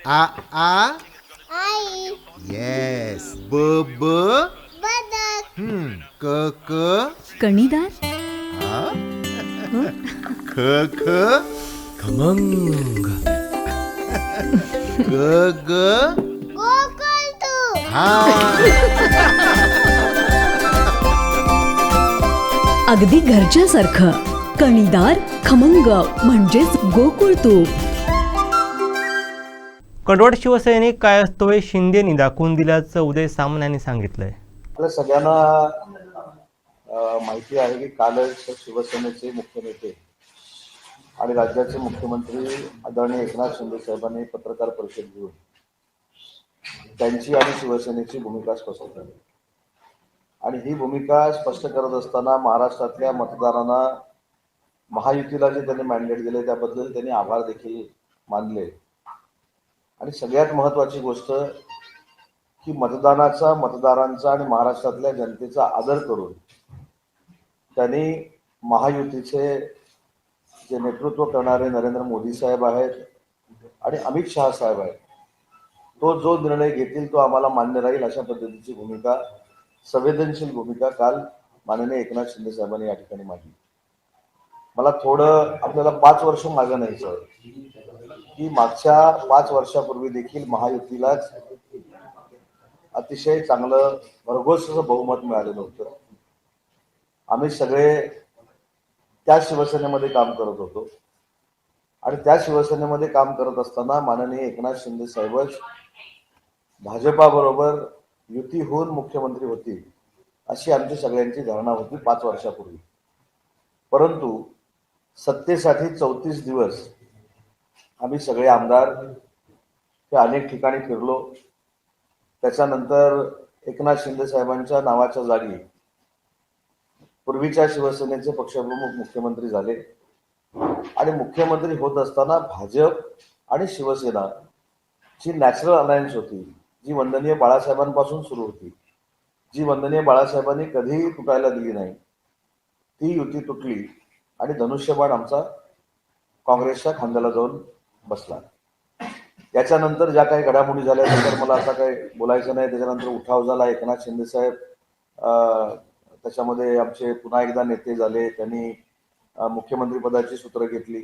आ आ आई. Yes. ब ब बदक. क क कणीदार. आ? ख ख खमंग. ग ग गोकुळतू. हा. अगदी घरच्यासारखं. कणीदार खमंग म्हणजेच गोकुळ तूप. कडवट शिवसैनिक काय असतो हे शिंदेनी दाखवून दिल्याचं उदय सामंत यांनी सांगितलंय. आपल्या सगळ्यांना माहिती आहे की कालच शिवसेनेचे मुख्य नेते आणि राज्याचे मुख्यमंत्री आदरणीय एकनाथ शिंदे साहेबांनी पत्रकार परिषद घेऊन त्यांची आणि शिवसेनेची भूमिका स्पष्ट केली. आणि ही भूमिका स्पष्ट करत असताना महाराष्ट्रातल्या मतदारांना महायुतीला जे त्यांनी मॅन्डेट दिले त्याबद्दल त्यांनी आभार देखील मानले. आणि सगळ्यात महत्त्वाची गोष्ट की मतदारांचा आणि महाराष्ट्रातल्या जनतेचा आदर करून त्यांनी महायुतीचे जे नेतृत्व करणारे नरेंद्र मोदी साहेब आहेत आणि अमित शहा साहेब आहेत, तो जो निर्णय घेतील तो आम्हाला मान्य राहील अशा पद्धतीची भूमिका, संवेदनशील भूमिका काल माननीय एकनाथ शिंदे साहेबांनी या ठिकाणी मांडली. मला थोडं आपल्याला 5 वर्ष मागं न्यायचं की मागच्या 5 वर्षापूर्वी देखील महायुतीलाच अतिशय चांगलं भरघोस असं बहुमत मिळालेलं होतं. आम्ही सगळे त्या शिवसेनेमध्ये काम करत होतो आणि त्या शिवसेनेमध्ये काम करत असताना माननीय एकनाथ शिंदे साहेबच भाजपाबरोबर युती होऊन मुख्यमंत्री होतील अशी आमची सगळ्यांची धारणा होती 5 वर्षापूर्वी. परंतु सत्तेसाठी 34 दिवस आम्ही सगळे आमदार हे अनेक ठिकाणी फिरलो. त्याच्यानंतर एकनाथ शिंदे साहेबांच्या नावाच्या जागी पूर्वीच्या शिवसेनेचे पक्षप्रमुख मुख्यमंत्री झाले आणि मुख्यमंत्री होत असताना भाजप आणि शिवसेना जी नॅचरल अलायन्स होती, जी वंदनीय बाळासाहेबांपासून सुरू होती, जी वंदनीय बाळासाहेबांनी कधीही तुटायला दिली नाही, ती युती तुटली आणि धनुष्यबाण आमचा काँग्रेसच्या खांद्याला जाऊन बसला. याच्यानंतर ज्या काही घडामोडी झाल्या त्याच्यावर मला आता काही बोलायचं नाही. त्याच्यानंतर उठाव झाला. एकनाथ शिंदे साहेब त्याच्यामध्ये आमचे पुन्हा एकदा नेते झाले. त्यांनी मुख्यमंत्रीपदाची सूत्र घेतली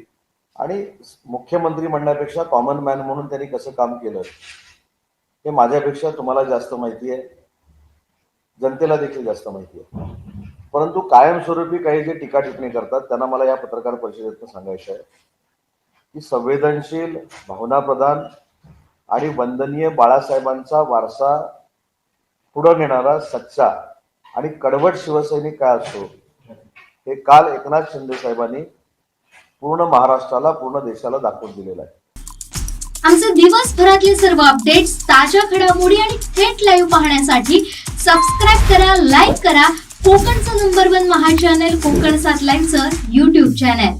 आणि मुख्यमंत्री म्हणण्यापेक्षा कॉमन मॅन म्हणून त्यांनी कसं काम केलं हे माझ्यापेक्षा तुम्हाला जास्त माहिती आहे, जनतेला देखील जास्त माहिती आहे. परंतु कायमस्वरूपी काही जे टीका टिप्पणी करतात त्यांना मला या पत्रकार परिषदेतून सांगायचं आहे की संवेदनशील, भावनाप्रधान आणि वंदनीय बाळासाहेबांचा वारसा पुढे नेणारा सच्चा आणि कडवट शिवसैनिक काय असतो हे काल एकनाथ शिंदे साहेबांनी पूर्ण महाराष्ट्राला, पूर्ण देशाला दाखवून दिलेलं आहे. आमचे दिवसभरातले सर्व अपडेट्स, ताज्या घडामोडी आणि थेट लाईव्ह पाहण्यासाठी सबस्क्राईब करा, लाईक करा कोकणचं नंबर 1 महा चॅनल कोकण 7 लाईव्हचं YouTube चॅनल.